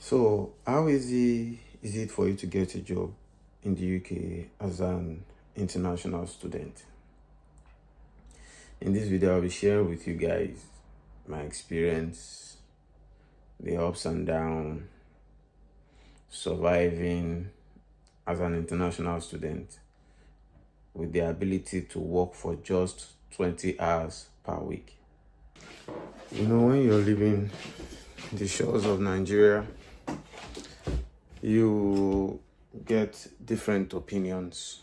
So, how easy is it for you to get a job in the UK as an international student? In this video, I'll be sharing with you guys my experience, the ups and downs, surviving as an international student with the ability to work for just 20 hours per week. When you're living the shores of Nigeria, you get different opinions.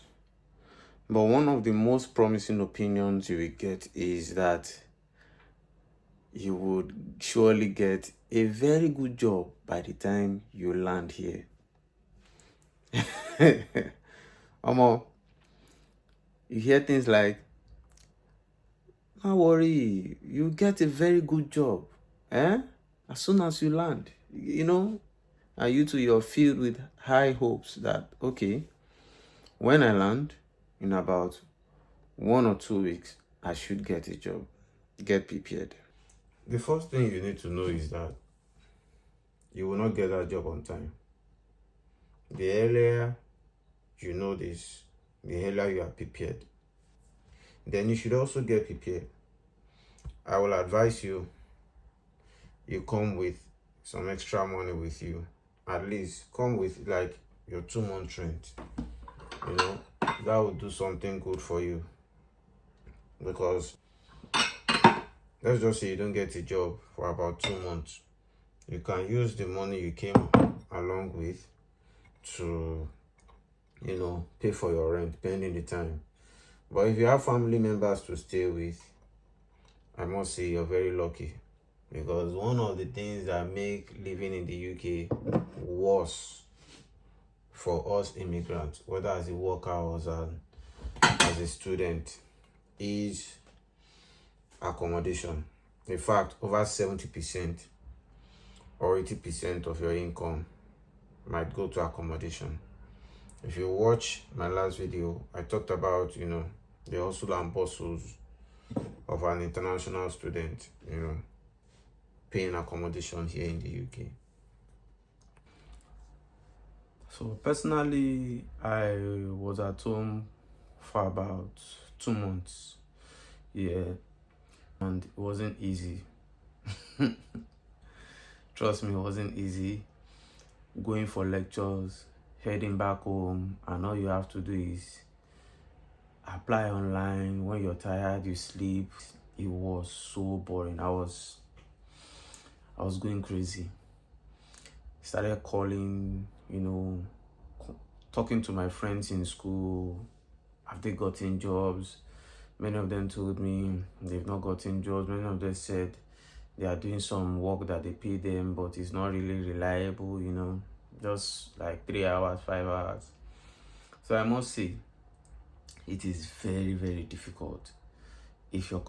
But one of the most promising opinions you will get is that you would surely get a very good job by the time you land here. Omo, you hear things like, don't worry, you get a very good job as soon as you land. And you too, you're filled with high hopes that, okay, when I land in about 1 or 2 weeks, I should get a job. Get prepared. The first thing you need to know is that you will not get that job on time. The earlier you know this, the earlier you are prepared. Then you should also get prepared. I will advise you come with some extra money with you. At least come with like your 2-month rent. That would do something good for you. Because let's just say you don't get a job for about 2 months. You can use the money you came along with to, pay for your rent pending the time. But if you have family members to stay with, I must say you're very lucky. Because one of the things that make living in the UK worse for us immigrants, whether as a worker or as a student, is accommodation. In fact, over 70% or 80% of your income might go to accommodation. If you watch my last video, I talked about, the hustle and bustles of an international student, paying accommodation here in the UK. So personally, I was at home for about 2 months. Yeah. And it wasn't easy. Trust me, it wasn't easy. Going for lectures, heading back home, and all you have to do is apply online. When you're tired, you sleep. It was so boring. I was going crazy. Started calling, talking to my friends in school. Have they gotten jobs? Many of them told me they've not gotten jobs. Many of them said they are doing some work that they pay them, but it's not really reliable, just like 3 hours, 5 hours. So I must say, it is very, very difficult.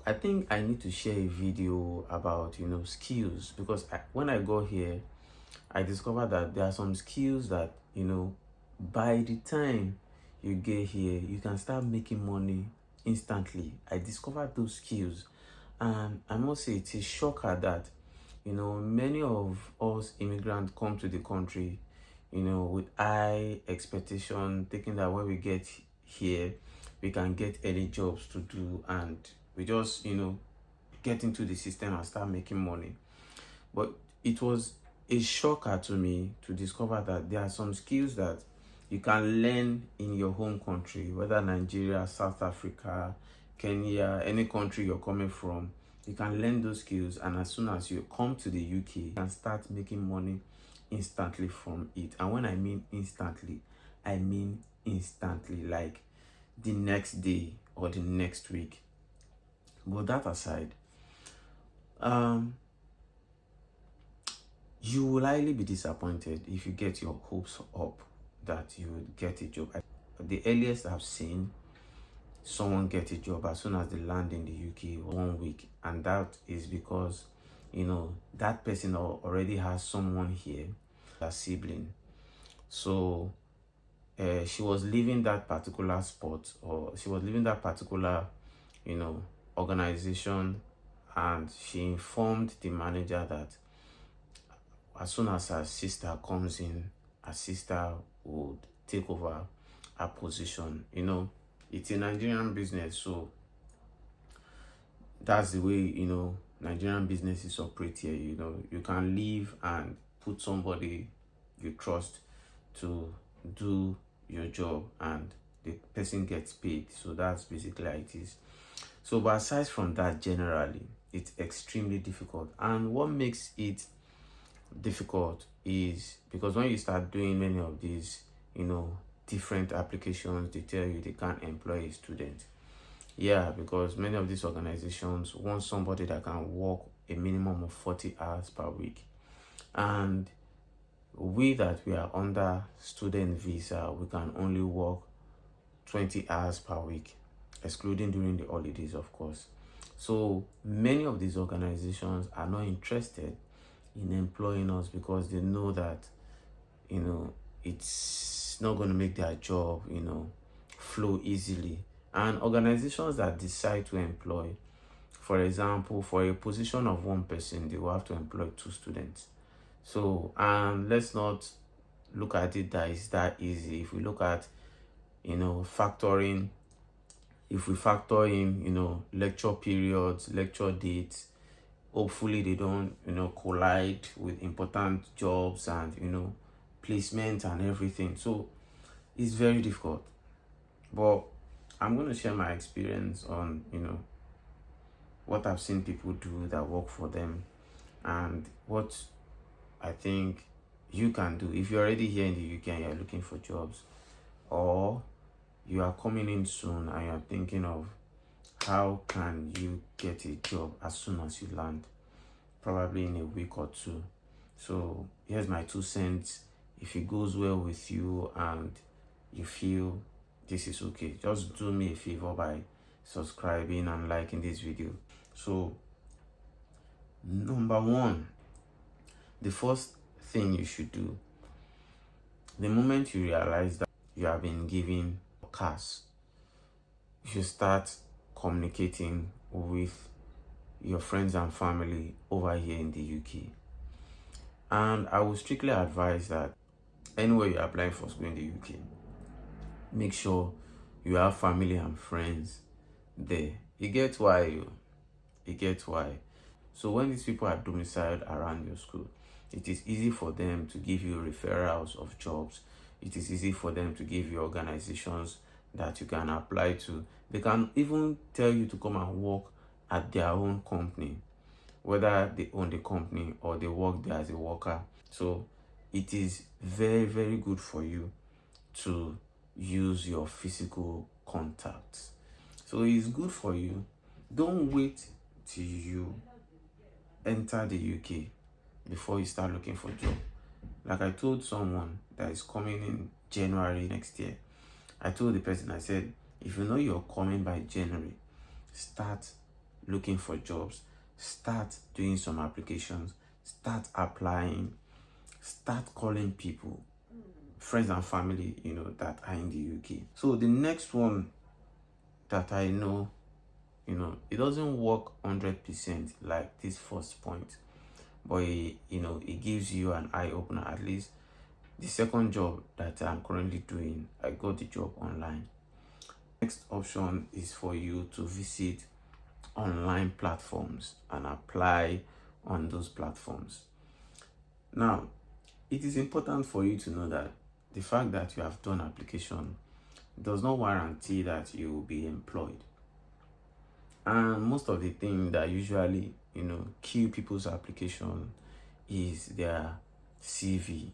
I think I need to share a video about, skills, because when I got here, I discovered that there are some skills that, by the time you get here, you can start making money instantly. I discovered those skills, and I must say it's a shocker that, many of us immigrants come to the country, with high expectation, thinking that when we get here, we can get any jobs to do, and we just, get into the system and start making money. But it was a shocker to me to discover that there are some skills that you can learn in your home country, whether Nigeria, South Africa, Kenya, any country you're coming from. You can learn those skills, and as soon as you come to the UK, you can start making money instantly from it. And when I mean instantly, I mean instantly, like the next day or the next week. But that aside, you will highly be disappointed if you get your hopes up that you will get a job. The earliest I've seen someone get a job as soon as they land in the UK, 1 week, and that is because that person already has someone here, a sibling. So she was leaving that particular spot, or she was leaving that particular organization, and she informed the manager that as soon as her sister comes in, her sister would take over her position. It's a Nigerian business, so that's the way Nigerian businesses operate here. You can leave and put somebody you trust to do your job, and the person gets paid. So that's basically how it is. So, but aside from that, generally it's extremely difficult. And what makes it difficult is because when you start doing many of these different applications, they tell you they can't employ a student. Yeah, because many of these organizations want somebody that can work a minimum of 40 hours per week. And we that we are under student visa, we can only work 20 hours per week, excluding during the holidays, of course. So many of these organizations are not interested in employing us because they know that it's not going to make their job flow easily. And organizations that decide to employ, for example, for a position of one person, they will have to employ 2 students. So, and let's not look at it that it's that easy. If we look at factoring, if we factor in lecture periods, lecture dates, hopefully they don't collide with important jobs and placement and everything. So it's very difficult. But I'm going to share my experience on what I've seen people do that work for them, and what I think you can do if you're already here in the UK and you're looking for jobs, or you are coming in soon and you're thinking of how can you get a job as soon as you land, probably in a week or 2. So here's my 2 cents. If it goes well with you and you feel this is okay, just do me a favor by subscribing and liking this video. So number 1, the first thing you should do, the moment you realize that you have been given cash, you should start communicating with your friends and family over here in the UK. And I would strictly advise that anywhere you're applying for school in the UK, make sure you have family and friends there. You get why? So when these people are domiciled around your school, it is easy for them to give you referrals of jobs. It is easy for them to give you organizations that you can apply to. They can even tell you to come and work at their own company, whether they own the company or they work there as a worker. So it is very, very good for you to use your physical contacts. So it's good for you. Don't wait till you enter the UK before you start looking for a job. Like I told someone that is coming in January next year, I told the person, I said, if you know you're coming by January, start looking for jobs, start doing some applications, start applying, start calling people, friends and family, that are in the UK. So the next one that I know, it doesn't work 100% like this first point, but it gives you an eye opener. At least the second job that I'm currently doing, I got the job online. Next option is for you to visit online platforms and apply on those platforms. Now, it is important for you to know that the fact that you have done application does not guarantee that you will be employed. And most of the thing that usually kill people's application is their CV.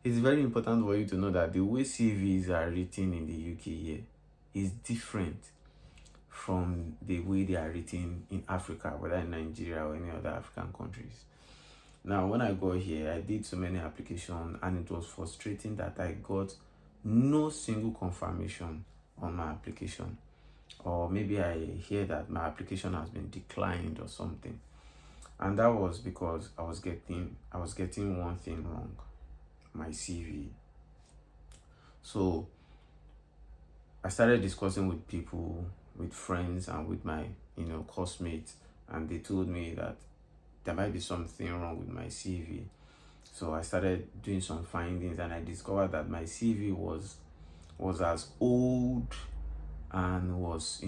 It's very important for you to know that the way CVs are written in the UK here is different from the way they are written in Africa, whether in Nigeria or any other African countries. Now, when I got here, I did so many applications, and it was frustrating that I got no single confirmation on my application. Or maybe I hear that my application has been declined or something. And that was because I was getting one thing wrong, my CV. So I started discussing with people, with friends, and with my course mates, and they told me that there might be something wrong with my CV. So I started doing some findings, and I discovered that my CV was as old and was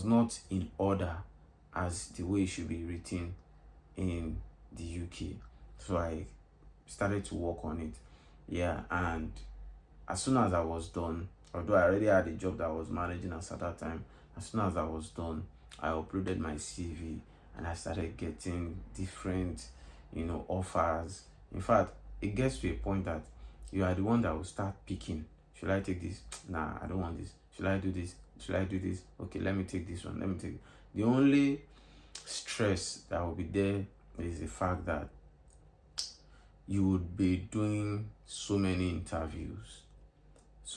not in order as the way it should be written in the UK. So I started to work on it. Yeah, and as soon as I was done, although I already had a job that I was managing at that time, as soon as I was done, I uploaded my CV and I started getting different, offers. In fact, it gets to a point that you are the one that will start picking. Should I take this? Nah, I don't want this. Should I do this? Should I do this? Okay, let me take this one. Let me take. The only stress that will be there is the fact that you would be doing so many interviews,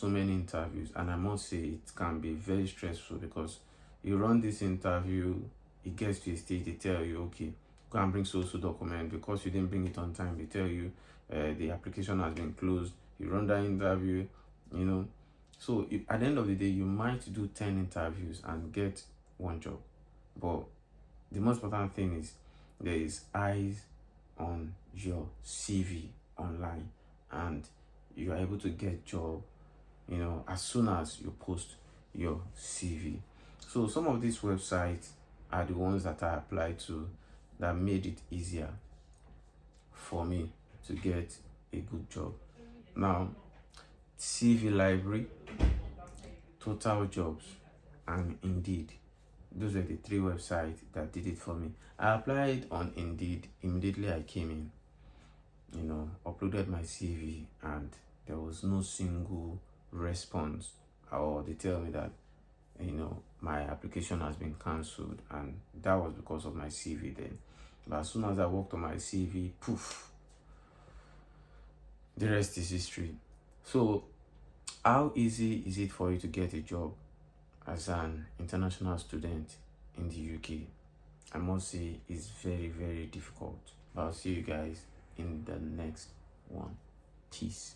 and I must say it can be very stressful because you run this interview, it gets to a stage, they tell you, okay, go and bring so document. Because you didn't bring it on time, they tell you the application has been closed. You run that interview, so at the end of the day, you might do 10 interviews and get one job. But the most important thing is there is eyes on your CV online, and you are able to get job as soon as you post your CV. So some of these websites are the ones that I applied to that made it easier for me to get a good job. Now, CV Library, Total Jobs, and Indeed. Those are the 3 websites that did it for me. I applied on Indeed immediately I came in, uploaded my CV, and there was no single response, or they tell me that my application has been cancelled, and that was because of my CV then. But as soon as I worked on my CV, poof, the rest is history. So how easy is it for you to get a job as an international student in the UK? I must say it's very, very difficult. But I'll see you guys in the next one. Peace.